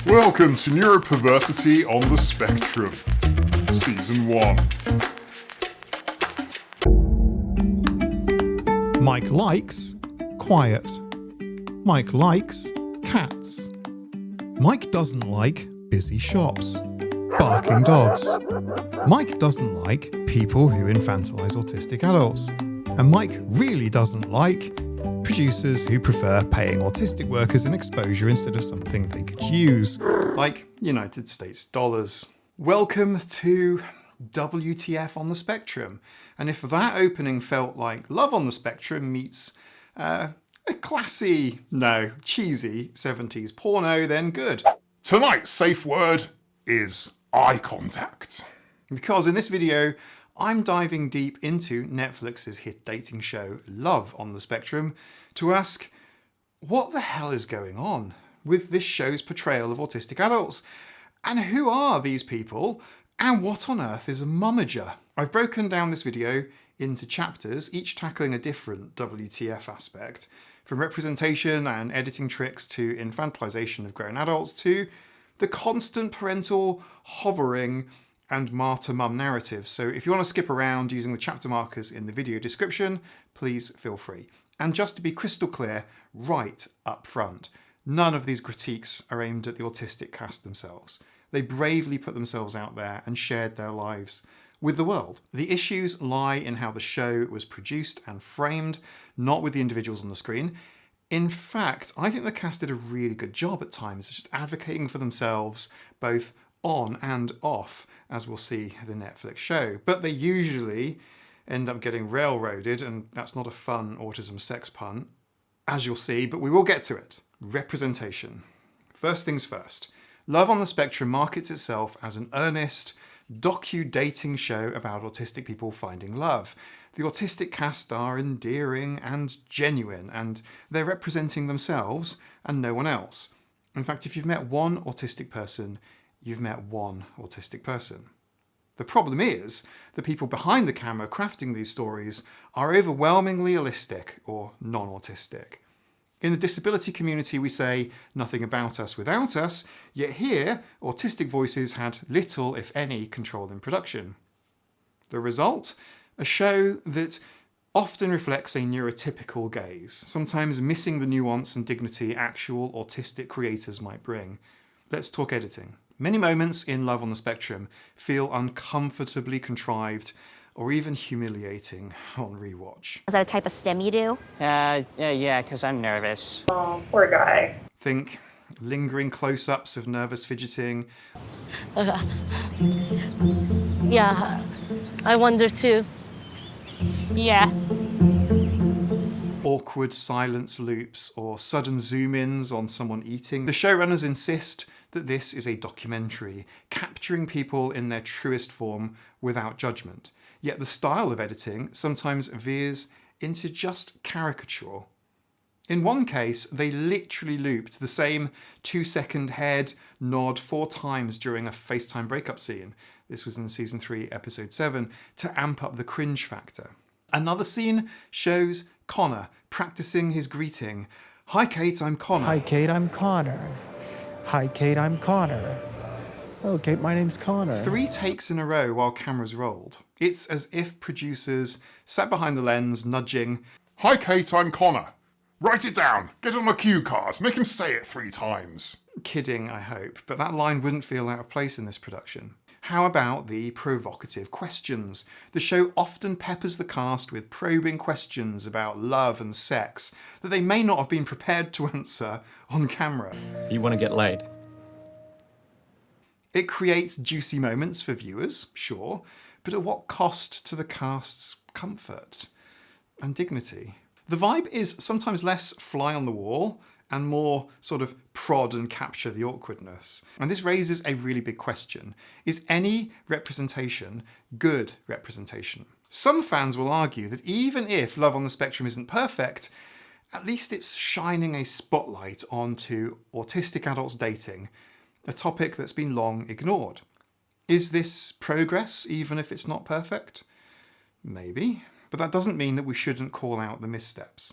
Welcome to Neuroperversity on the Spectrum, Season 1. Mike likes quiet. Mike likes cats. Mike doesn't like busy shops, barking dogs. Mike doesn't like people who infantilize autistic adults. And Mike really doesn't like producers who prefer paying autistic workers an exposure instead of something they could use, like United States dollars. Welcome to WTF on the Spectrum. And if that opening felt like Love on the Spectrum meets a classy, no, cheesy 70s porno, then good. Tonight's safe word is eye contact. Because in this video, I'm diving deep into Netflix's hit dating show Love on the Spectrum to ask, what the hell is going on with this show's portrayal of autistic adults? And who are these people? And what on earth is a mom-ager? I've broken down this video into chapters, each tackling a different WTF aspect, from representation and editing tricks to infantilization of grown adults to the constant parental hovering and martyr mum narrative. So if you want to skip around using the chapter markers in the video description, please feel free. And just to be crystal clear, right up front, none of these critiques are aimed at the autistic cast themselves. They bravely put themselves out there and shared their lives with the world. The issues lie in how the show was produced and framed, not with the individuals on the screen. In fact, I think the cast did a really good job at times, just advocating for themselves, both on and off, as we'll see the Netflix show. But they usually end up getting railroaded, and that's not a fun autism sex pun, as you'll see, but we will get to it. Representation. First things first. Love on the Spectrum markets itself as an earnest, docu-dating show about autistic people finding love. The autistic cast are endearing and genuine, and they're representing themselves and no one else. In fact, if you've met one autistic person, you've met one autistic person. The problem is, the people behind the camera crafting these stories are overwhelmingly allistic or non-autistic. In the disability community, we say nothing about us without us, yet here, autistic voices had little, if any, control in production. The result? A show that often reflects a neurotypical gaze, sometimes missing the nuance and dignity actual autistic creators might bring. Let's talk editing. Many moments in Love on the Spectrum feel uncomfortably contrived or even humiliating on rewatch. Is that a type of stim you do? Yeah, because I'm nervous. Oh, poor guy. Think lingering close-ups of nervous fidgeting. Yeah, I wonder too. Yeah. Awkward silence loops or sudden zoom-ins on someone eating. The showrunners insist that this is a documentary, capturing people in their truest form without judgment. Yet the style of editing sometimes veers into just caricature. In one case, they literally looped the same 2-second head nod 4 times during a FaceTime breakup scene. This was in season 3, episode 7, to amp up the cringe factor. Another scene shows Connor practicing his greeting. Hi Kate, I'm Connor. Hi Kate, I'm Connor. Hi Kate, I'm Connor. Oh, Kate, my name's Connor. 3 takes in a row while cameras rolled. It's as if producers sat behind the lens, nudging. Hi Kate, I'm Connor. Write it down. Get on a cue card. Make him say it 3 times. Kidding, I hope, but that line wouldn't feel out of place in this production. How about the provocative questions? The show often peppers the cast with probing questions about love and sex that they may not have been prepared to answer on camera. You want to get laid? It creates juicy moments for viewers, sure, but at what cost to the cast's comfort and dignity? The vibe is sometimes less fly on the wall and more sort of prod and capture the awkwardness. And this raises a really big question. Is any representation good representation? Some fans will argue that even if Love on the Spectrum isn't perfect, at least it's shining a spotlight onto autistic adults dating, a topic that's been long ignored. Is this progress, even if it's not perfect? Maybe, but that doesn't mean that we shouldn't call out the missteps.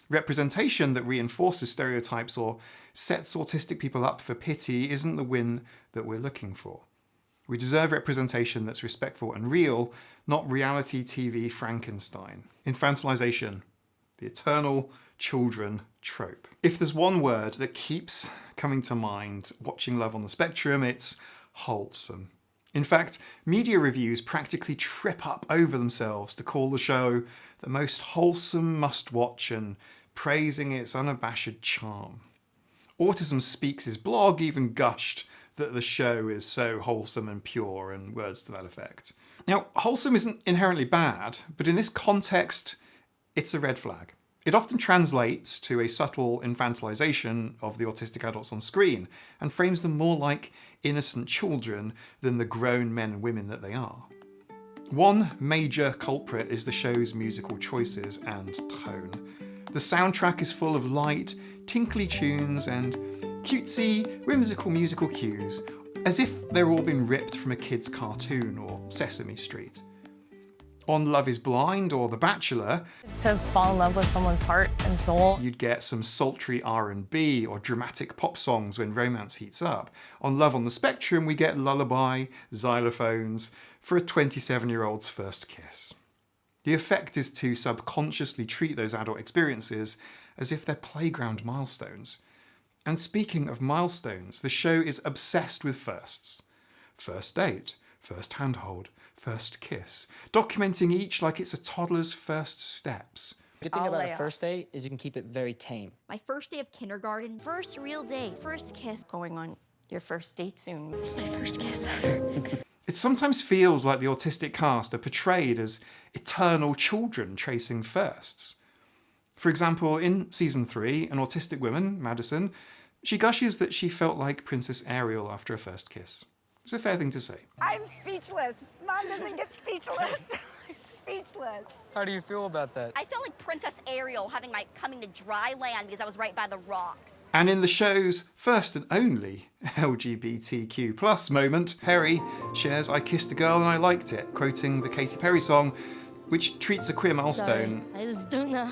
Representation that reinforces stereotypes or sets autistic people up for pity isn't the win that we're looking for. We deserve representation that's respectful and real, not reality TV Frankenstein. Infantilisation, the eternal children trope. If there's one word that keeps coming to mind watching Love on the Spectrum, it's wholesome. In fact, media reviews practically trip up over themselves to call the show the most wholesome must-watch and praising its unabashed charm. Autism Speaks' blog even gushed that the show is so wholesome and pure and words to that effect. Now, wholesome isn't inherently bad, but in this context, it's a red flag. It often translates to a subtle infantilization of the autistic adults on screen and frames them more like innocent children than the grown men and women that they are. One major culprit is the show's musical choices and tone. The soundtrack is full of light, tinkly tunes and cutesy, whimsical musical cues, as if they're all been ripped from a kid's cartoon or Sesame Street. On Love is Blind or The Bachelor, to fall in love with someone's heart and soul. You'd get some sultry R&B or dramatic pop songs when romance heats up. On Love on the Spectrum, we get lullaby, xylophones for a 27-year-old's first kiss. The effect is to subconsciously treat those adult experiences as if they're playground milestones. And speaking of milestones, the show is obsessed with firsts. First date, first handhold, first kiss, documenting each like it's a toddler's first steps. The good thing about a first date is you can keep it very tame. My first day of kindergarten, first real day, first kiss. Going on your first date soon. It's my first kiss ever. It sometimes feels like the autistic cast are portrayed as eternal children chasing firsts. For example, in season 3, an autistic woman, Madison, she gushes that she felt like Princess Ariel after a first kiss. It's a fair thing to say. I'm speechless. Mom doesn't get speechless. I'm speechless. How do you feel about that? I felt like Princess Ariel coming to dry land because I was right by the rocks. And in the show's first and only LGBTQ+ moment, Perry shares "I kissed a girl and I liked it," quoting the Katy Perry song, which treats a queer milestone. Sorry, I just don't know.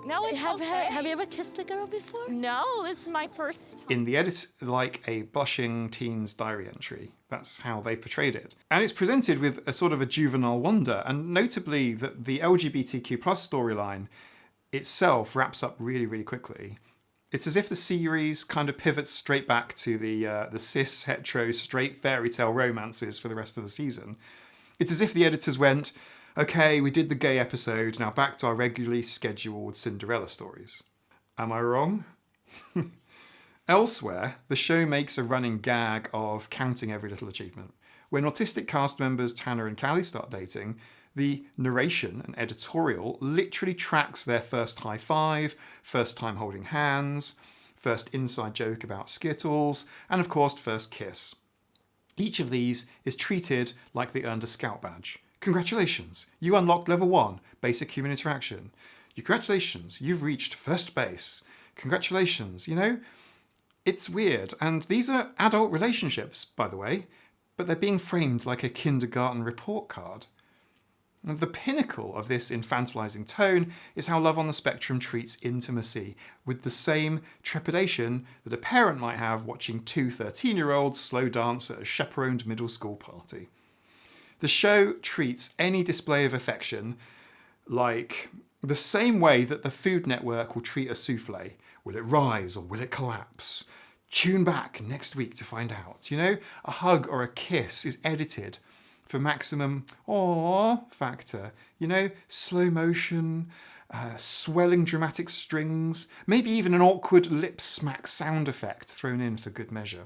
No, it's Have okay. you ever kissed a girl before? No, this is my first time. In the edit, like a blushing teen's diary entry. That's how they portrayed it. And it's presented with a sort of a juvenile wonder, and notably that the LGBTQ+ storyline itself wraps up really, really quickly. It's as if the series kind of pivots straight back to the cis, hetero, straight fairy tale romances for the rest of the season. It's as if the editors went, okay, we did the gay episode, now back to our regularly scheduled Cinderella stories. Am I wrong? Elsewhere, the show makes a running gag of counting every little achievement. When autistic cast members Tanner and Callie start dating, the narration and editorial literally tracks their first high five, first time holding hands, first inside joke about Skittles, and of course, first kiss. Each of these is treated like they earned a Scout badge. Congratulations, you unlocked level 1, basic human interaction. Congratulations, you've reached first base. Congratulations, It's weird, and these are adult relationships, by the way, but they're being framed like a kindergarten report card. And the pinnacle of this infantilizing tone is how Love on the Spectrum treats intimacy with the same trepidation that a parent might have watching two 13-year-olds slow dance at a chaperoned middle school party. The show treats any display of affection like the same way that the Food Network will treat a souffle. Will it rise or will it collapse? Tune back next week to find out. A hug or a kiss is edited for maximum aww factor. Slow motion, swelling dramatic strings, maybe even an awkward lip smack sound effect thrown in for good measure.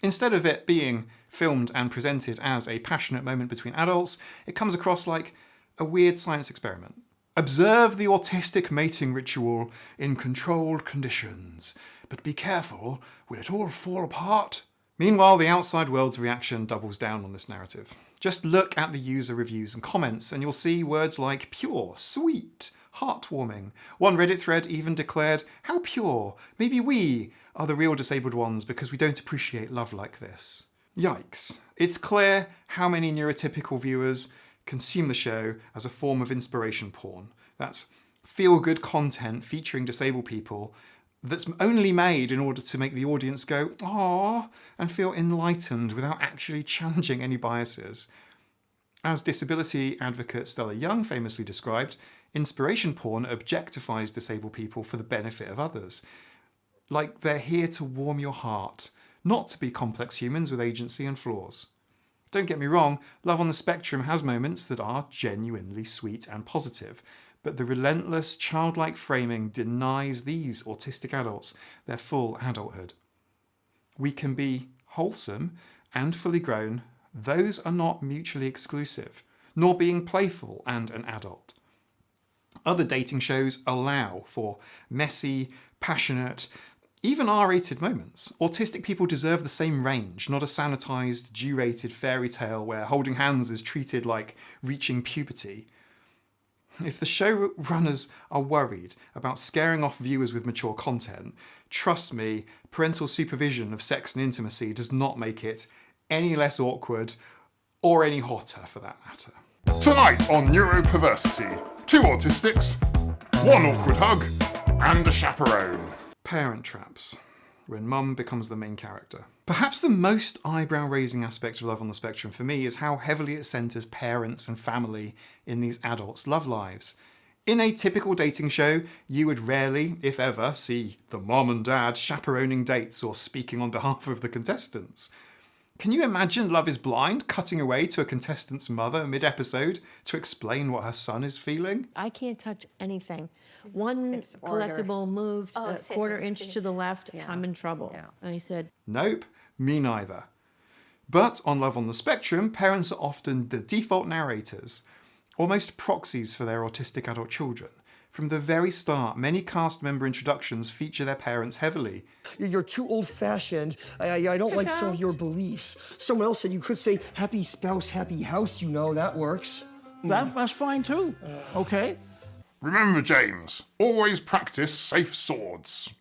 Instead of it being filmed and presented as a passionate moment between adults, it comes across like a weird science experiment. Observe the autistic mating ritual in controlled conditions, but be careful, will it all fall apart? Meanwhile, the outside world's reaction doubles down on this narrative. Just look at the user reviews and comments and you'll see words like pure, sweet, heartwarming. One Reddit thread even declared, how pure, maybe we are the real disabled ones because we don't appreciate love like this. Yikes. It's clear how many neurotypical viewers consume the show as a form of inspiration porn. That's feel-good content featuring disabled people that's only made in order to make the audience go, "Aww," and feel enlightened without actually challenging any biases. As disability advocate Stella Young famously described, inspiration porn objectifies disabled people for the benefit of others. Like they're here to warm your heart, not to be complex humans with agency and flaws. Don't get me wrong, Love on the Spectrum has moments that are genuinely sweet and positive, but the relentless childlike framing denies these autistic adults their full adulthood. We can be wholesome and fully grown. Those are not mutually exclusive, nor being playful and an adult. Other dating shows allow for messy, passionate, even R-rated moments. Autistic people deserve the same range, not a sanitised, G-rated fairy tale where holding hands is treated like reaching puberty. If the showrunners are worried about scaring off viewers with mature content, trust me, parental supervision of sex and intimacy does not make it any less awkward or any hotter for that matter. Tonight on Neuroperversity, 2 autistics, 1 awkward hug, and a chaperone. Parent traps, when mum becomes the main character. Perhaps the most eyebrow-raising aspect of Love on the Spectrum for me is how heavily it centres parents and family in these adults' love lives. In a typical dating show, you would rarely, if ever, see the mom and dad chaperoning dates or speaking on behalf of the contestants. Can you imagine Love is Blind cutting away to a contestant's mother mid-episode to explain what her son is feeling? I can't touch anything. One collectible moved a quarter inch to the left, I'm in trouble. And I said, nope, me neither. But on Love on the Spectrum, parents are often the default narrators, almost proxies for their autistic adult children. From the very start, many cast member introductions feature their parents heavily. You're too old-fashioned. I don't like some of your beliefs. Someone else said you could say happy spouse, happy house, you know, that works. That's fine too, okay? Remember, James, always practice safe swords.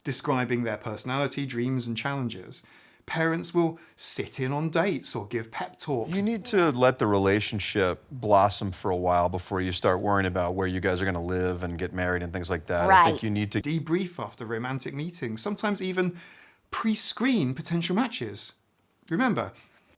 Describing their personality, dreams and challenges. Parents will sit in on dates or give pep talks. You need to let the relationship blossom for a while before you start worrying about where you guys are going to live and get married and things like that. Right. I think you need to debrief after romantic meetings, sometimes even pre-screen potential matches. Remember,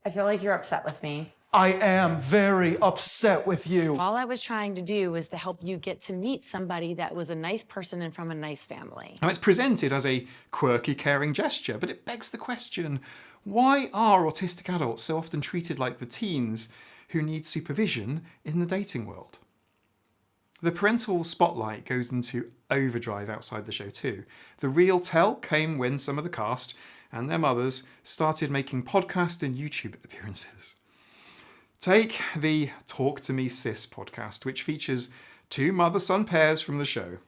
I feel like you're upset with me. I am very upset with you. All I was trying to do was to help you get to meet somebody that was a nice person and from a nice family. Now, it's presented as a quirky, caring gesture, but it begs the question, why are autistic adults so often treated like the teens who need supervision in the dating world? The parental spotlight goes into overdrive outside the show too. The real tell came when some of the cast and their mothers started making podcast and YouTube appearances. Take the Talk to Me Sis podcast, which features 2 mother-son pairs from the show.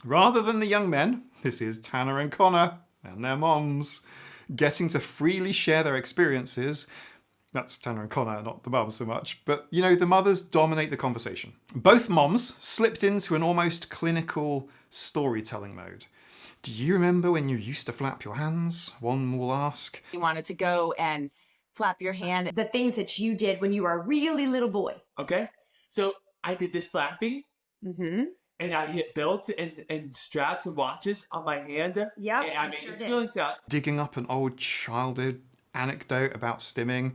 Rather than the young men, this is Tanner and Connor and their moms getting to freely share their experiences. That's Tanner and Connor, not the mums so much. But, you know, the mothers dominate the conversation. Both moms slipped into an almost clinical storytelling mode. Do you remember when you used to flap your hands? One will ask. You wanted to go and flap your hand. The things that you did when you were a really little boy. Okay, so I did this flapping, and I hit belts and straps and watches on my hand. Yep, and I made this feelings out. Digging up an old childhood anecdote about stimming.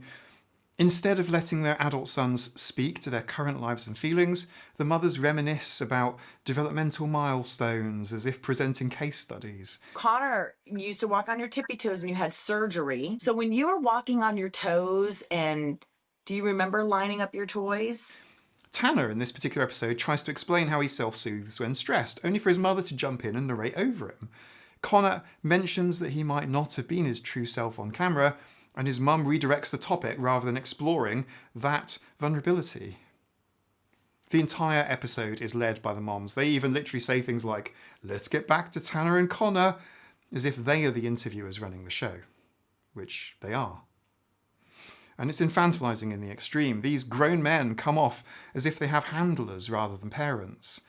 Instead of letting their adult sons speak to their current lives and feelings, the mothers reminisce about developmental milestones as if presenting case studies. Connor used to walk on your tippy toes and you had surgery. So when you were walking on your toes, and do you remember lining up your toys? Tanner, in this particular episode, tries to explain how he self-soothes when stressed, only for his mother to jump in and narrate over him. Connor mentions that he might not have been his true self on camera, and his mum redirects the topic rather than exploring that vulnerability. The entire episode is led by the moms. They even literally say things like, "Let's get back to Tanner and Connor," as if they are the interviewers running the show, which they are. And it's infantilizing in the extreme. These grown men come off as if they have handlers rather than parents.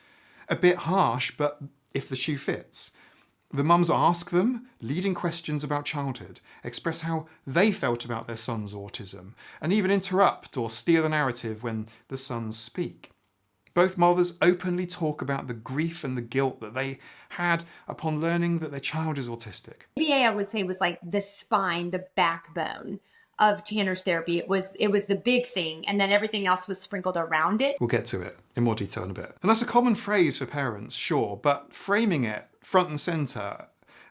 A bit harsh, but if the shoe fits. The mums ask them leading questions about childhood, express how they felt about their son's autism, and even interrupt or steer the narrative when the sons speak. Both mothers openly talk about the grief and the guilt that they had upon learning that their child is autistic. ABA, I would say, was like the spine, the backbone of Tanner's therapy. It was the big thing, and then everything else was sprinkled around it. We'll get to it in more detail in a bit. And that's a common phrase for parents, sure, but framing it front and centre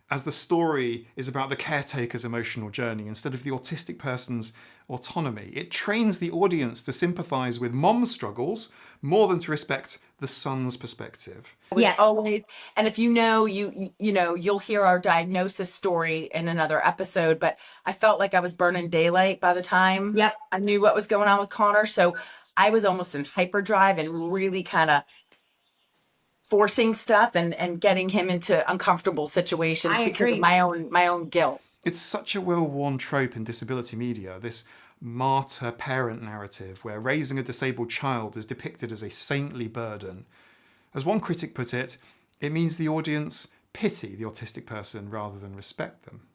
as the story is about the caretaker's emotional journey instead of the autistic person's autonomy. It trains the audience to sympathise with mom's struggles more than to respect the son's perspective. Yes. Always. And if you know, you'll hear our diagnosis story in another episode, but I felt like I was burning daylight by the time I knew what was going on with Connor. So I was almost in hyperdrive and really kind of forcing stuff and getting him into uncomfortable situations because of my own guilt. It's such a well-worn trope in disability media, this martyr parent narrative where raising a disabled child is depicted as a saintly burden. As one critic put it, it means the audience pity the autistic person rather than respect them.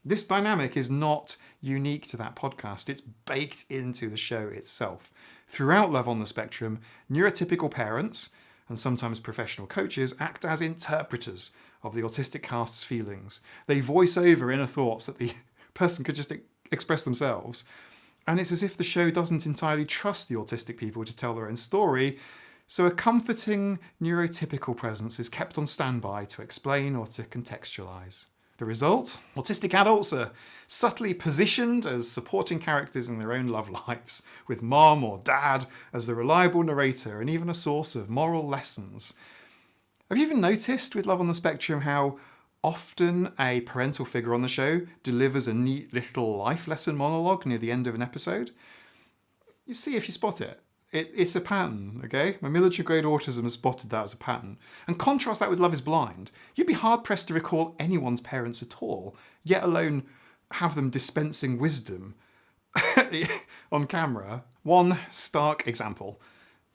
This dynamic is not unique to that podcast, it's baked into the show itself. Throughout Love on the Spectrum, neurotypical parents, and sometimes professional coaches, act as interpreters of the autistic cast's feelings. They voice over inner thoughts that the person could just express themselves. And it's as if the show doesn't entirely trust the autistic people to tell their own story, so a comforting neurotypical presence is kept on standby to explain or to contextualise. The result? Autistic adults are subtly positioned as supporting characters in their own love lives, with mom or dad as the reliable narrator and even a source of moral lessons. Have you even noticed with Love on the Spectrum how often a parental figure on the show delivers a neat little life lesson monologue near the end of an episode? You see if you spot it. It's a pattern, okay? My military-grade autism has spotted that as a pattern. And contrast that with Love is Blind. You'd be hard-pressed to recall anyone's parents at all, yet alone have them dispensing wisdom on camera. One stark example.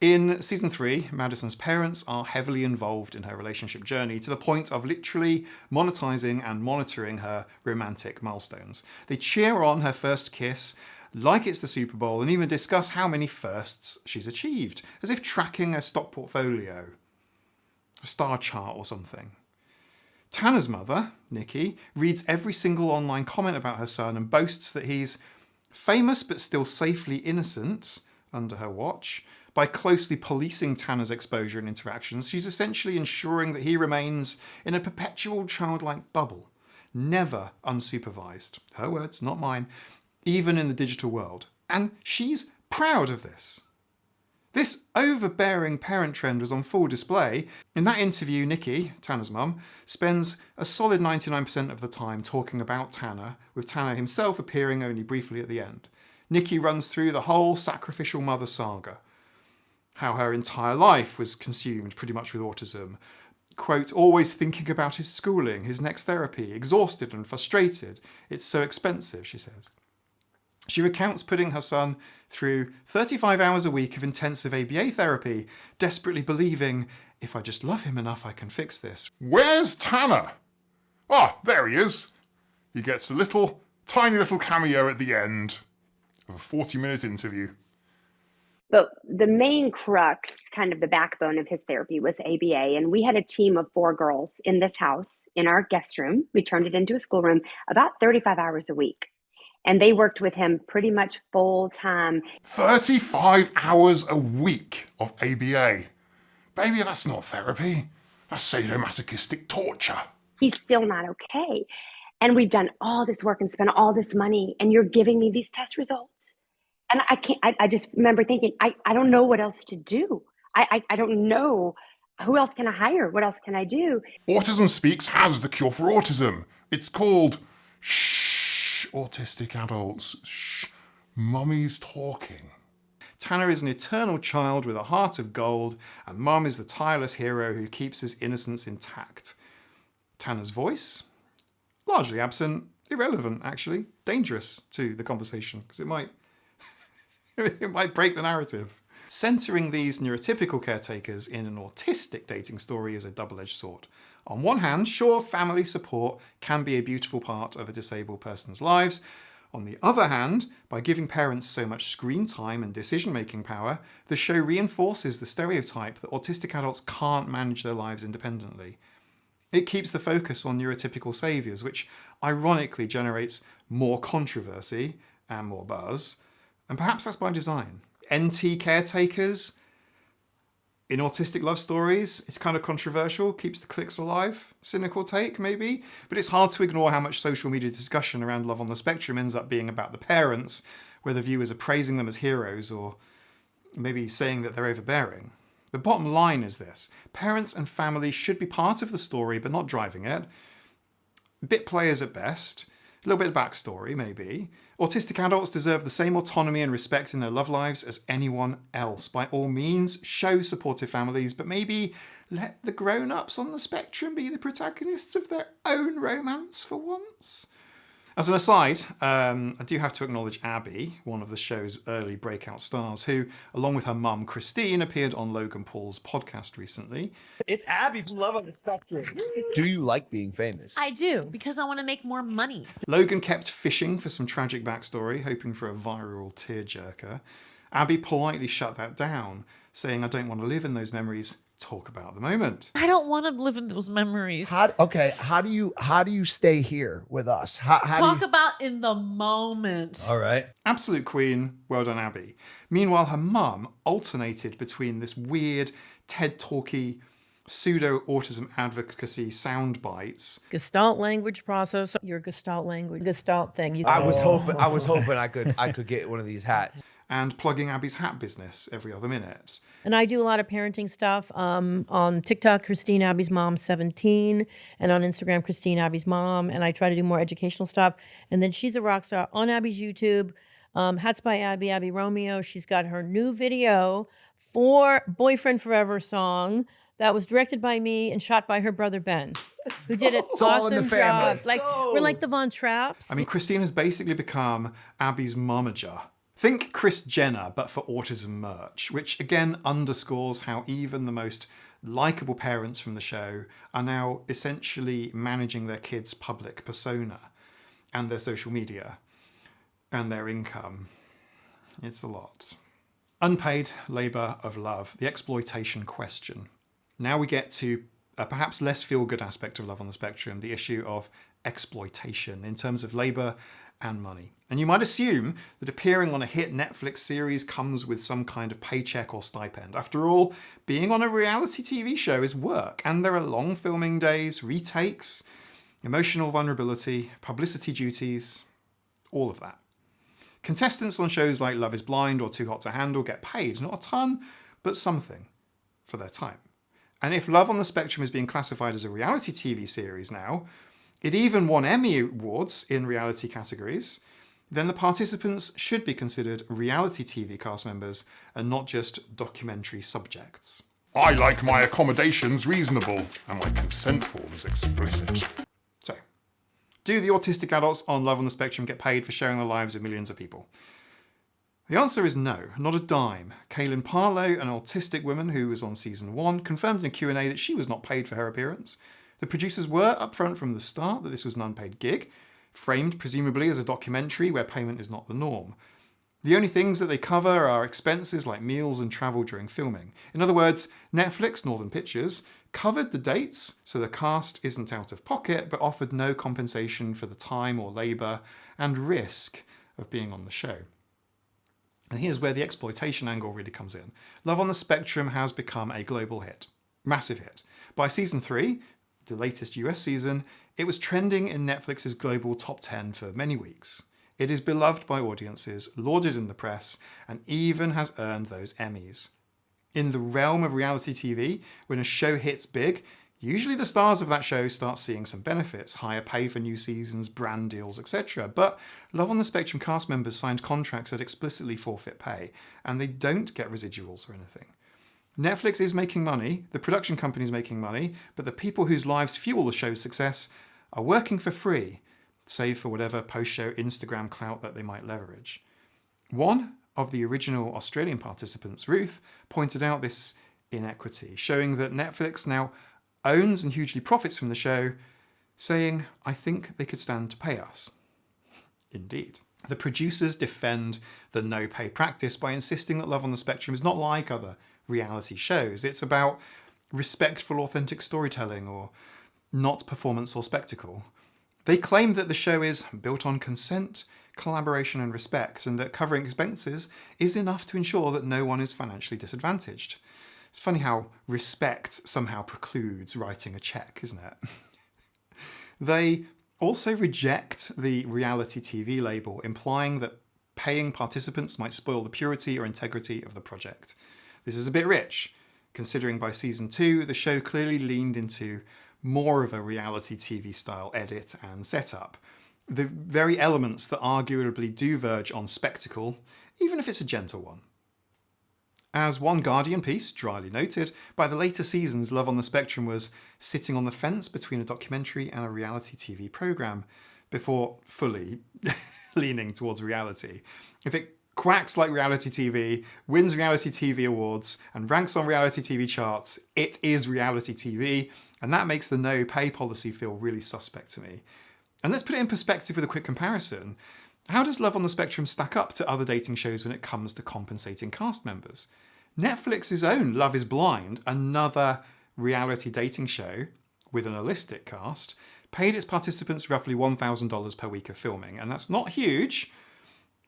In season 3, Madison's parents are heavily involved in her relationship journey to the point of literally monetising and monitoring her romantic milestones. They cheer on her first kiss like it's the Super Bowl and even discuss how many firsts she's achieved, as if tracking a stock portfolio, a star chart or something. Tanner's mother, Nikki, reads every single online comment about her son and boasts that he's famous but still safely innocent under her watch. By closely policing Tanner's exposure and interactions, she's essentially ensuring that he remains in a perpetual childlike bubble, never unsupervised. Her words, not mine, even in the digital world. And she's proud of this. This overbearing parent trend was on full display. In that interview, Nikki, Tanner's mum, spends a solid 99% of the time talking about Tanner, with Tanner himself appearing only briefly at the end. Nikki runs through the whole sacrificial mother saga, how her entire life was consumed pretty much with autism. Quote, always thinking about his schooling, his next therapy, exhausted and frustrated. It's so expensive, she says. She recounts putting her son through 35 hours a week of intensive ABA therapy, desperately believing, if I just love him enough, I can fix this. Where's Tanner? Ah, there he is. He gets a tiny little cameo at the end of a 40-minute interview. But the main crux, kind of the backbone of his therapy, was ABA. And we had a team of 4 girls in this house, in our guest room. We turned it into a schoolroom, about 35 hours a week. And they worked with him pretty much full time. 35 hours a week of ABA. Baby, that's not therapy. That's sadomasochistic torture. He's still not okay. And we've done all this work and spent all this money, and you're giving me these test results. And I just remember thinking, I don't know what else to do. I don't know. Who else can I hire? What else can I do? Autism Speaks has the cure for autism. It's called Shh, Autistic Adults. Shh, Mummy's talking. Tanner is an eternal child with a heart of gold, and Mum is the tireless hero who keeps his innocence intact. Tanner's voice? Largely absent, irrelevant actually, dangerous to the conversation, because it might break the narrative. Centering these neurotypical caretakers in an autistic dating story is a double-edged sword. On one hand, sure, family support can be a beautiful part of a disabled person's lives. On the other hand, by giving parents so much screen time and decision-making power, the show reinforces the stereotype that autistic adults can't manage their lives independently. It keeps the focus on neurotypical saviours, which ironically generates more controversy and more buzz, and perhaps that's by design. NT caretakers in autistic love stories, it's kind of controversial, keeps the clicks alive. Cynical take, maybe? But it's hard to ignore how much social media discussion around Love on the Spectrum ends up being about the parents, whether viewers are praising them as heroes or maybe saying that they're overbearing. The bottom line is this: parents and family should be part of the story, but not driving it. Bit players at best. A little bit of backstory, maybe. Autistic adults deserve the same autonomy and respect in their love lives as anyone else. By all means, show supportive families, but maybe let the grown-ups on the spectrum be the protagonists of their own romance for once. As an aside, I do have to acknowledge Abbey, one of the show's early breakout stars, who, along with her mum, Christine, appeared on Logan Paul's podcast recently. It's Abbey from Love on the Spectrum. Do you like being famous? I do, because I want to make more money. Logan kept fishing for some tragic backstory, hoping for a viral tearjerker. Abbey politely shut that down, saying, "I don't want to live in those memories. Talk about the moment." I don't want to live in those memories. How do you stay here with us? Talk about in the moment. All right. Absolute queen. Well done, Abbey. Meanwhile, her mum alternated between this weird TED Talky pseudo-autism advocacy sound bites. Gestalt language process. Your Gestalt language. Gestalt thing. I was hoping I could get one of these hats. And plugging Abbey's hat business every other minute. And I do a lot of parenting stuff on TikTok, Christine Abby's Mom 17, and on Instagram, Christine Abby's Mom. And I try to do more educational stuff. And then she's a rock star on Abby's YouTube. Hats by Abbey, Abbey Romeo. She's got her new video for Boyfriend Forever song that was directed by me and shot by her brother Ben, who did it awesome job. We're like the Von Trapps. I mean, Christine has basically become Abby's mom-ager. Think Kris Jenner, but for autism merch, which again underscores how even the most likable parents from the show are now essentially managing their kids' public persona and their social media and their income. It's a lot. Unpaid labour of love, the exploitation question. Now we get to a perhaps less feel-good aspect of Love on the Spectrum, the issue of exploitation in terms of labour and money. And you might assume that appearing on a hit Netflix series comes with some kind of paycheck or stipend. After all, being on a reality TV show is work, and there are long filming days, retakes, emotional vulnerability, publicity duties, all of that. Contestants on shows like Love is Blind or Too Hot to Handle get paid, not a ton, but something for their time. And if Love on the Spectrum is being classified as a reality TV series now, it even won Emmy Awards in reality categories, then the participants should be considered reality TV cast members and not just documentary subjects. I like my accommodations reasonable and my consent forms explicit. So, do the autistic adults on Love on the Spectrum get paid for sharing the lives of millions of people? The answer is no, not a dime. Kaelynn Partlow, an autistic woman who was on season 1, confirmed in a Q&A that she was not paid for her appearance. The producers were upfront from the start that this was an unpaid gig, framed presumably as a documentary where payment is not the norm. The only things that they cover are expenses like meals and travel during filming. In other words, Netflix, Northern Pictures, covered the dates so the cast isn't out of pocket, but offered no compensation for the time or labour and risk of being on the show. And here's where the exploitation angle really comes in. Love on the Spectrum has become a global hit. Massive hit. By season 3, the latest US season, it was trending in Netflix's global top 10 for many weeks. It is beloved by audiences, lauded in the press, and even has earned those Emmys. In the realm of reality TV, when a show hits big, usually the stars of that show start seeing some benefits, higher pay for new seasons, brand deals, etc. But Love on the Spectrum cast members signed contracts that explicitly forfeit pay, and they don't get residuals or anything. Netflix is making money, the production company is making money, but the people whose lives fuel the show's success are working for free, save for whatever post-show Instagram clout that they might leverage. One of the original Australian participants, Ruth, pointed out this inequity, showing that Netflix now owns and hugely profits from the show, saying, "I think they could stand to pay us." Indeed. The producers defend the no-pay practice by insisting that Love on the Spectrum is not like other reality shows. It's about respectful, authentic storytelling, or not performance or spectacle. They claim that the show is built on consent, collaboration and respect, and that covering expenses is enough to ensure that no one is financially disadvantaged. It's funny how respect somehow precludes writing a check, isn't it? They also reject the reality TV label, implying that paying participants might spoil the purity or integrity of the project. This is a bit rich, considering by season 2, the show clearly leaned into more of a reality TV style edit and setup. The very elements that arguably do verge on spectacle, even if it's a gentle one. As one Guardian piece dryly noted, by the later seasons, Love on the Spectrum was sitting on the fence between a documentary and a reality TV programme, before fully leaning towards reality. If it quacks like reality TV, wins reality TV awards, and ranks on reality TV charts, it is reality TV, and that makes the no-pay policy feel really suspect to me. And let's put it in perspective with a quick comparison. How does Love on the Spectrum stack up to other dating shows when it comes to compensating cast members? Netflix's own Love is Blind, another reality dating show with an holistic cast, paid its participants roughly $1,000 per week of filming, and that's not huge.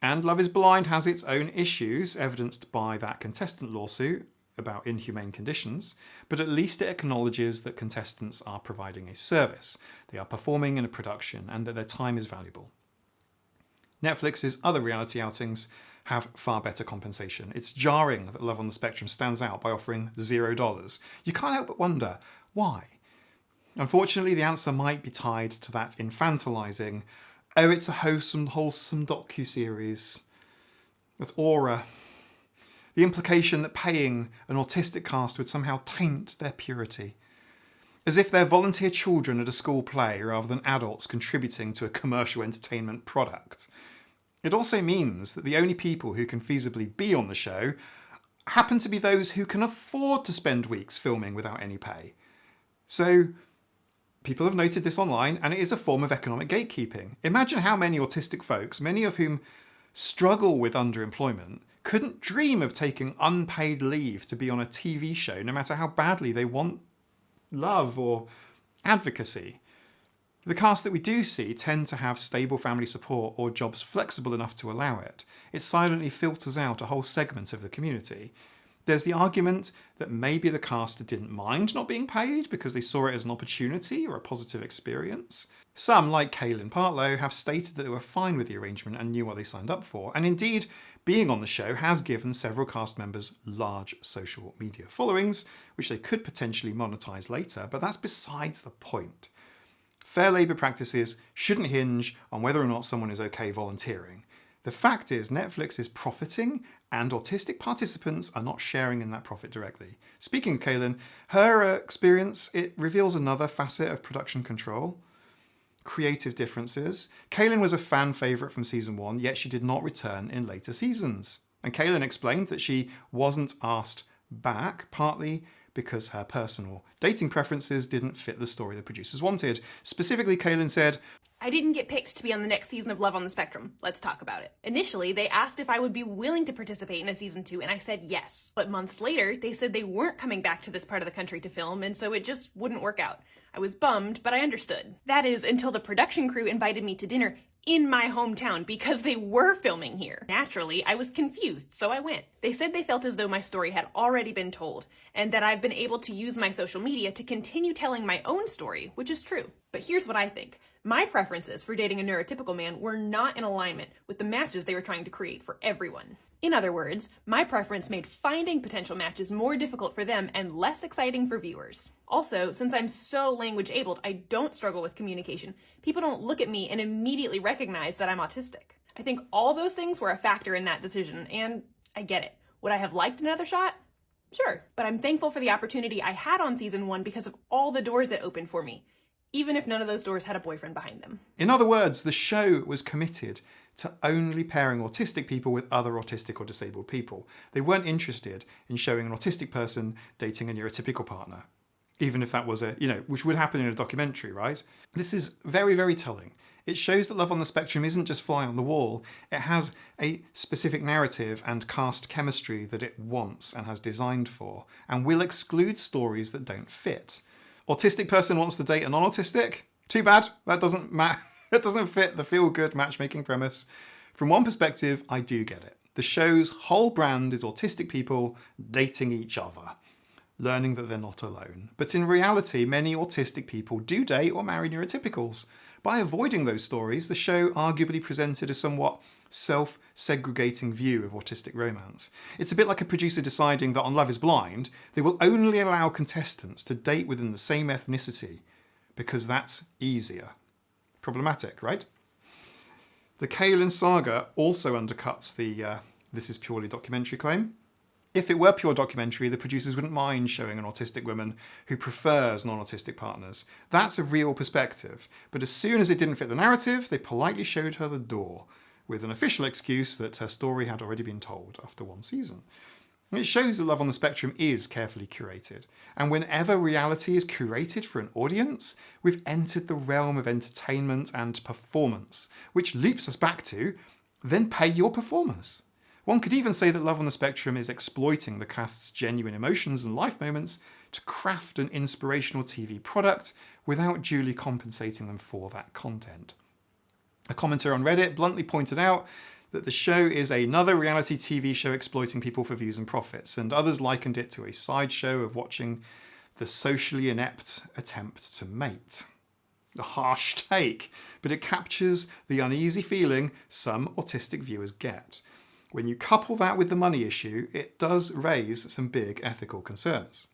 And Love is Blind has its own issues, evidenced by that contestant lawsuit about inhumane conditions, but at least it acknowledges that contestants are providing a service. They are performing in a production and that their time is valuable. Netflix's other reality outings have far better compensation. It's jarring that Love on the Spectrum stands out by offering $0. You can't help but wonder, why? Unfortunately, the answer might be tied to that infantilizing, oh, it's a wholesome docu-series. That aura. The implication that paying an autistic cast would somehow taint their purity. As if they're volunteer children at a school play rather than adults contributing to a commercial entertainment product. It also means that the only people who can feasibly be on the show happen to be those who can afford to spend weeks filming without any pay. So people have noted this online, and it is a form of economic gatekeeping. Imagine how many autistic folks, many of whom struggle with underemployment, couldn't dream of taking unpaid leave to be on a TV show, no matter how badly they want love or advocacy. The cast that we do see tend to have stable family support or jobs flexible enough to allow it. It silently filters out a whole segment of the community. There's the argument that maybe the cast didn't mind not being paid because they saw it as an opportunity or a positive experience. Some, like Kaelynn Partlow, have stated that they were fine with the arrangement and knew what they signed up for. And indeed, being on the show has given several cast members large social media followings, which they could potentially monetize later, but that's besides the point. Fair labour practices shouldn't hinge on whether or not someone is okay volunteering. The fact is, Netflix is profiting, and autistic participants are not sharing in that profit directly. Speaking of Kaelynn, her experience, it reveals another facet of production control. Creative differences. Kaelynn was a fan favourite from season 1, yet she did not return in later seasons. And Kaelynn explained that she wasn't asked back, partly because her personal dating preferences didn't fit the story the producers wanted. Specifically, Kaelynn said, I didn't get picked to be on the next season of Love on the Spectrum. Let's talk about it. Initially, they asked if I would be willing to participate in a season 2, and I said yes. But months later, they said they weren't coming back to this part of the country to film, and so it just wouldn't work out. I was bummed, but I understood. That is, until the production crew invited me to dinner in my hometown because they were filming here. Naturally, I was confused, so I went. They said they felt as though my story had already been told, and that I've been able to use my social media to continue telling my own story, which is true. But here's what I think. My preferences for dating a neurotypical man were not in alignment with the matches they were trying to create for everyone. In other words, my preference made finding potential matches more difficult for them and less exciting for viewers. Also, since I'm so language abled, I don't struggle with communication. People don't look at me and immediately recognize that I'm autistic. I think all those things were a factor in that decision, and I get it. Would I have liked another shot? Sure, but I'm thankful for the opportunity I had on season 1 because of all the doors it opened for me, even if none of those doors had a boyfriend behind them. In other words, the show was committed to only pairing autistic people with other autistic or disabled people. They weren't interested in showing an autistic person dating a neurotypical partner. even if that was which would happen in a documentary, right? This is very, very telling. It shows that Love on the Spectrum isn't just fly on the wall. It has a specific narrative and cast chemistry that it wants and has designed for, and will exclude stories that don't fit. Autistic person wants to date a non-autistic? Too bad. That doesn't that doesn't fit the feel-good matchmaking premise. From one perspective, I do get it. The show's whole brand is autistic people dating each other, learning that they're not alone. But in reality, many autistic people do date or marry neurotypicals. By avoiding those stories, the show arguably presented a somewhat self-segregating view of autistic romance. It's a bit like a producer deciding that on Love is Blind, they will only allow contestants to date within the same ethnicity because that's easier. Problematic, right? The Kaelynn saga also undercuts the this is purely documentary claim. If it were pure documentary, the producers wouldn't mind showing an autistic woman who prefers non-autistic partners. That's a real perspective. But as soon as it didn't fit the narrative, they politely showed her the door, with an official excuse that her story had already been told after one season. It shows that Love on the Spectrum is carefully curated. And whenever reality is curated for an audience, we've entered the realm of entertainment and performance, which leaps us back to, then pay your performers. One could even say that Love on the Spectrum is exploiting the cast's genuine emotions and life moments to craft an inspirational TV product without duly compensating them for that content. A commenter on Reddit bluntly pointed out that the show is another reality TV show exploiting people for views and profits, and others likened it to a sideshow of watching the socially inept attempt to mate. A harsh take, but it captures the uneasy feeling some autistic viewers get. When you couple that with the money issue, it does raise some big ethical concerns.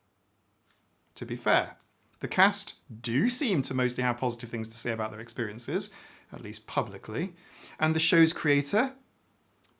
To be fair, the cast do seem to mostly have positive things to say about their experiences, at least publicly, and the show's creator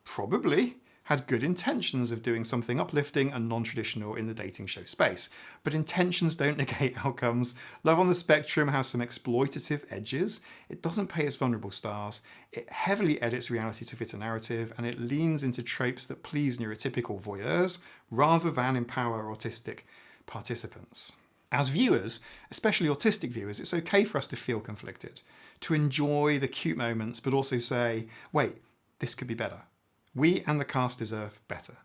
probably had good intentions of doing something uplifting and non-traditional in the dating show space. But intentions don't negate outcomes. Love on the Spectrum has some exploitative edges. It doesn't pay its vulnerable stars. It heavily edits reality to fit a narrative, and it leans into tropes that please neurotypical voyeurs rather than empower autistic participants. As viewers, especially autistic viewers, it's okay for us to feel conflicted, to enjoy the cute moments, but also say, wait, this could be better. We and the cast deserve better.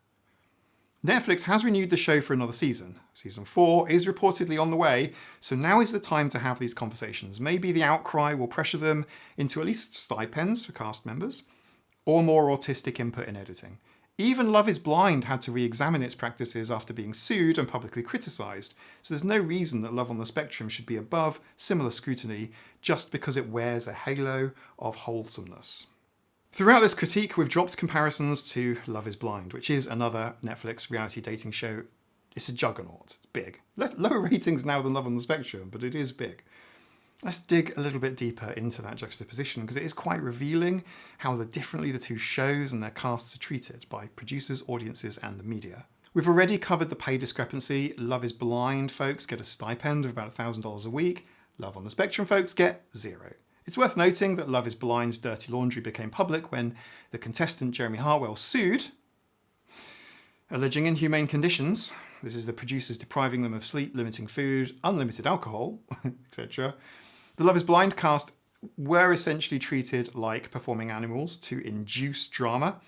Netflix has renewed the show for another season. Season 4 is reportedly on the way, so now is the time to have these conversations. Maybe the outcry will pressure them into at least stipends for cast members, or more autistic input in editing. Even Love is Blind had to re-examine its practices after being sued and publicly criticised, so there's no reason that Love on the Spectrum should be above similar scrutiny just because it wears a halo of wholesomeness. Throughout this critique, we've dropped comparisons to Love is Blind, which is another Netflix reality dating show. It's a juggernaut. It's big. Lower ratings now than Love on the Spectrum, but it is big. Let's dig a little bit deeper into that juxtaposition, because it is quite revealing how differently the two shows and their casts are treated by producers, audiences, and the media. We've already covered the pay discrepancy. Love is Blind folks get a stipend of about $1,000 a week. Love on the Spectrum folks get $0. It's worth noting that Love is Blind's dirty laundry became public when the contestant Jeremy Harwell sued, alleging inhumane conditions. This is the producers depriving them of sleep, limiting food, unlimited alcohol, etc. The Love is Blind cast were essentially treated like performing animals to induce drama,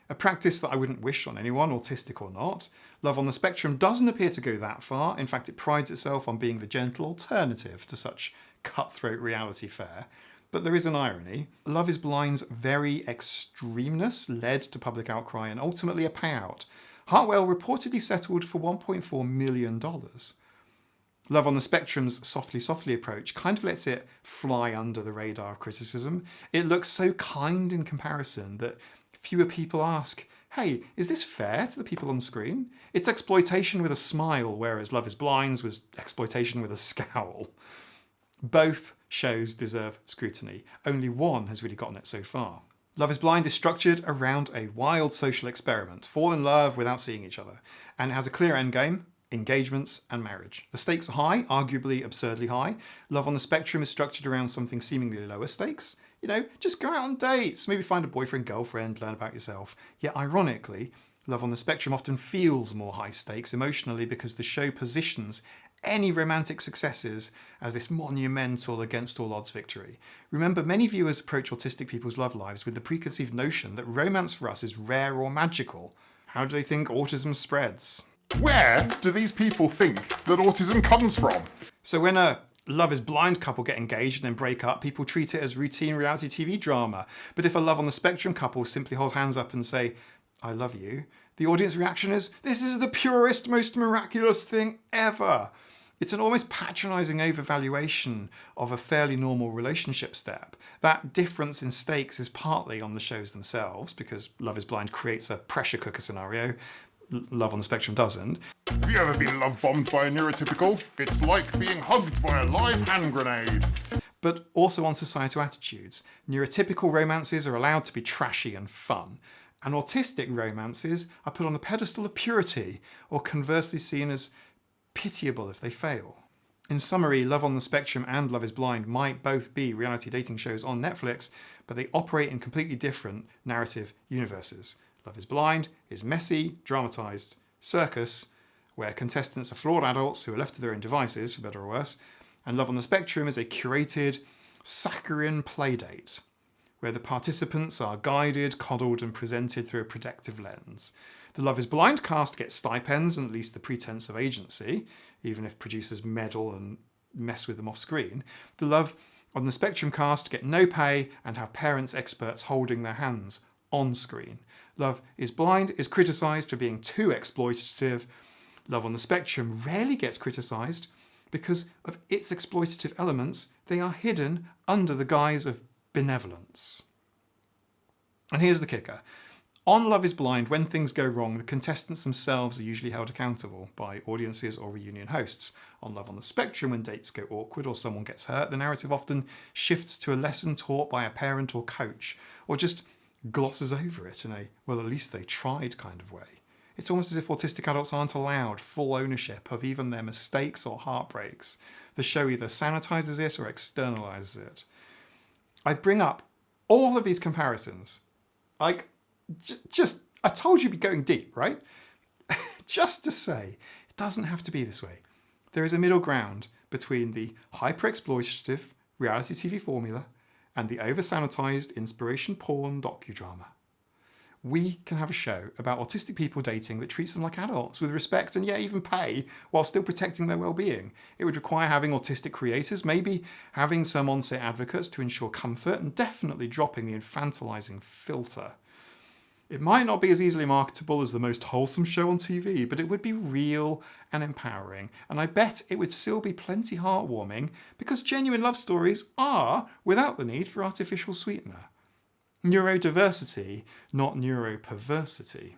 a practice that I wouldn't wish on anyone, autistic or not. Love on the Spectrum doesn't appear to go that far. In fact, it prides itself on being the gentle alternative to such cutthroat reality fare. But there is an irony. Love is Blind's very extremeness led to public outcry and ultimately a payout. Hartwell reportedly settled for $1.4 million. Love on the Spectrum's softly approach kind of lets it fly under the radar of criticism. It looks so kind in comparison that fewer people ask, hey, is this fair to the people on screen? It's exploitation with a smile, whereas Love is Blind's was exploitation with a scowl. Both shows deserve scrutiny. Only one has really gotten it so far. Love is Blind is structured around a wild social experiment, fall in love without seeing each other, and it has a clear endgame, engagements and marriage. The stakes are high, arguably absurdly high. Love on the Spectrum is structured around something seemingly lower stakes. Just go out on dates, maybe find a boyfriend, girlfriend, learn about yourself. Yet ironically, Love on the Spectrum often feels more high stakes emotionally because the show positions any romantic successes as this monumental against all odds victory. Remember, many viewers approach autistic people's love lives with the preconceived notion that romance for us is rare or magical. How do they think autism spreads? Where do these people think that autism comes from? So when a Love is Blind couple get engaged and then break up, people treat it as routine reality TV drama. But if a Love on the Spectrum couple simply hold hands up and say, I love you, the audience reaction is, this is the purest, most miraculous thing ever. It's an almost patronising overvaluation of a fairly normal relationship step. That difference in stakes is partly on the shows themselves, because Love is Blind creates a pressure cooker scenario. Love on the Spectrum doesn't. Have you ever been love bombed by a neurotypical? It's like being hugged by a live hand grenade. But also on societal attitudes. Neurotypical romances are allowed to be trashy and fun, and autistic romances are put on a pedestal of purity, or conversely seen as pitiable if they fail. In summary, Love on the Spectrum and Love is Blind might both be reality dating shows on Netflix, but they operate in completely different narrative universes. Love is Blind is messy, dramatised circus, where contestants are flawed adults who are left to their own devices, for better or worse, and Love on the Spectrum is a curated, saccharine playdate, where the participants are guided, coddled and presented through a protective lens. The Love is Blind cast gets stipends and at least the pretense of agency, even if producers meddle and mess with them off screen. The Love on the Spectrum cast get no pay and have parents experts holding their hands on screen. Love is Blind is criticised for being too exploitative. Love on the Spectrum rarely gets criticised because of its exploitative elements. They are hidden under the guise of benevolence. And here's the kicker. On Love is Blind, when things go wrong, the contestants themselves are usually held accountable by audiences or reunion hosts. On Love on the Spectrum, when dates go awkward or someone gets hurt, the narrative often shifts to a lesson taught by a parent or coach, or just glosses over it in a, well, at least they tried kind of way. It's almost as if autistic adults aren't allowed full ownership of even their mistakes or heartbreaks. The show either sanitizes it or externalizes it. I bring up all of these comparisons. I told you to be going deep, right? Just to say, it doesn't have to be this way. There is a middle ground between the hyper-exploitative reality TV formula and the over-sanitized inspiration porn docudrama. We can have a show about autistic people dating that treats them like adults with respect and yet even pay while still protecting their well-being. It would require having autistic creators, maybe having some on-set advocates to ensure comfort, and definitely dropping the infantilizing filter. It might not be as easily marketable as the most wholesome show on TV, but it would be real and empowering, and I bet it would still be plenty heartwarming because genuine love stories are without the need for artificial sweetener. Neurodiversity, not neuroperversity.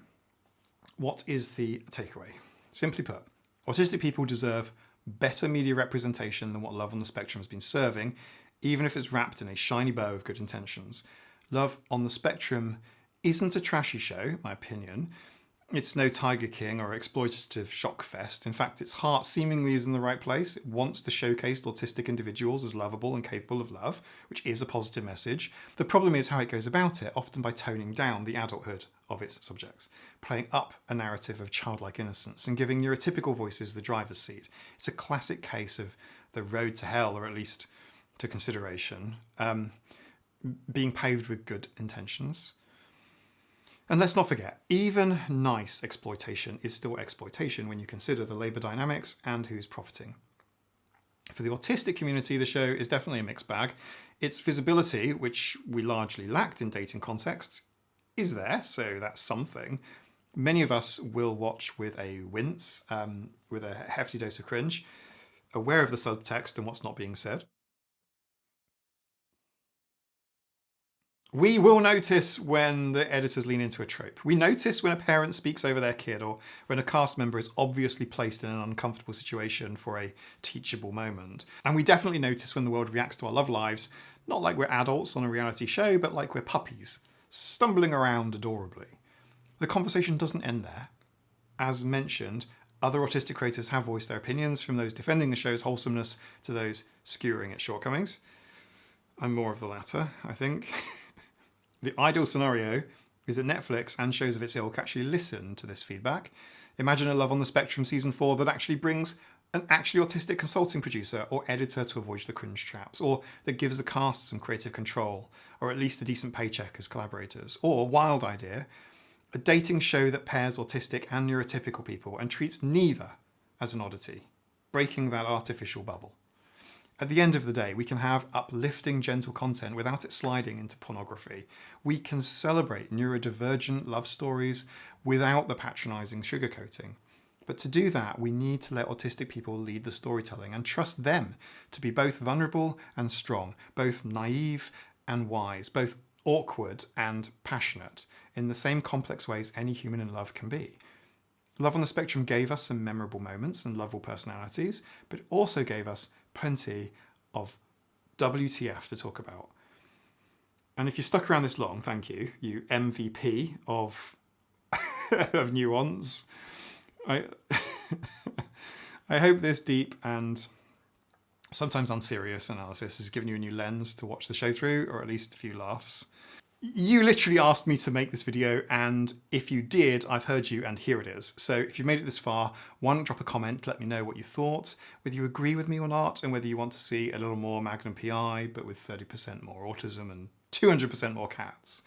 What is the takeaway? Simply put, autistic people deserve better media representation than what Love on the Spectrum has been serving, even if it's wrapped in a shiny bow of good intentions. Love on the Spectrum isn't a trashy show, in my opinion. It's no Tiger King or exploitative shock fest. In fact, its heart seemingly is in the right place. It wants to showcase autistic individuals as lovable and capable of love, which is a positive message. The problem is how it goes about it, often by toning down the adulthood of its subjects, playing up a narrative of childlike innocence and giving neurotypical voices the driver's seat. It's a classic case of the road to hell, or at least to consideration, being paved with good intentions. And let's not forget, even nice exploitation is still exploitation when you consider the labour dynamics and who's profiting. For the autistic community, the show is definitely a mixed bag. Its visibility, which we largely lacked in dating contexts, is there, so that's something. Many of us will watch with a wince, with a hefty dose of cringe, aware of the subtext and what's not being said. We will notice when the editors lean into a trope. We notice when a parent speaks over their kid, or when a cast member is obviously placed in an uncomfortable situation for a teachable moment. And we definitely notice when the world reacts to our love lives, not like we're adults on a reality show, but like we're puppies, stumbling around adorably. The conversation doesn't end there. As mentioned, other autistic creators have voiced their opinions, from those defending the show's wholesomeness to those skewering its shortcomings. I'm more of the latter, I think. The ideal scenario is that Netflix and shows of its ilk actually listen to this feedback. Imagine a Love on the Spectrum season 4 that actually brings an actually autistic consulting producer or editor to avoid the cringe traps, or that gives the cast some creative control, or at least a decent paycheck as collaborators, or wild idea, a dating show that pairs autistic and neurotypical people and treats neither as an oddity, breaking that artificial bubble. At the end of the day, we can have uplifting, gentle content without it sliding into pornography. We can celebrate neurodivergent love stories without the patronising sugarcoating. But to do that, we need to let autistic people lead the storytelling and trust them to be both vulnerable and strong, both naive and wise, both awkward and passionate, in the same complex ways any human in love can be. Love on the Spectrum gave us some memorable moments and lovable personalities, but it also gave us plenty of WTF to talk about. And if you stuck around this long, thank you, you MVP of, of nuance. I hope this deep and sometimes unserious analysis has given you a new lens to watch the show through, or at least a few laughs. You literally asked me to make this video, and if you did, I've heard you, and here it is. So if you made it this far, why not drop a comment to let me know what you thought, whether you agree with me or not, and whether you want to see a little more Magnum PI, but with 30% more autism and 200% more cats.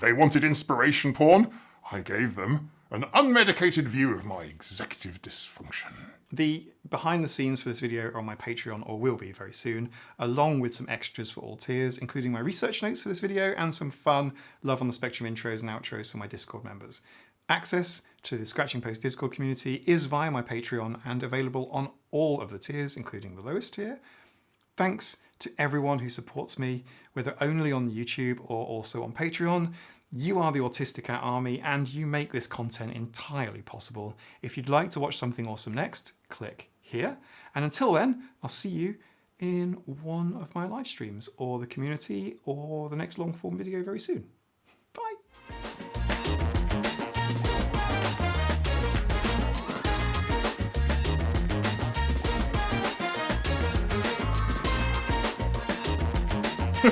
They wanted inspiration porn? I gave them an unmedicated view of my executive dysfunction. The behind the scenes for this video are on my Patreon, or will be very soon, along with some extras for all tiers, including my research notes for this video and some fun Love on the Spectrum intros and outros for my Discord members. Access to the Scratching Post Discord community is via my Patreon and available on all of the tiers, including the lowest tier. Thanks to everyone who supports me, whether only on YouTube or also on Patreon. You are the Autistic Cat Army, and you make this content entirely possible. If you'd like to watch something awesome next, click here. And until then, I'll see you in one of my live streams, or the community, or the next long form video very soon. Bye.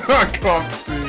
I can't see.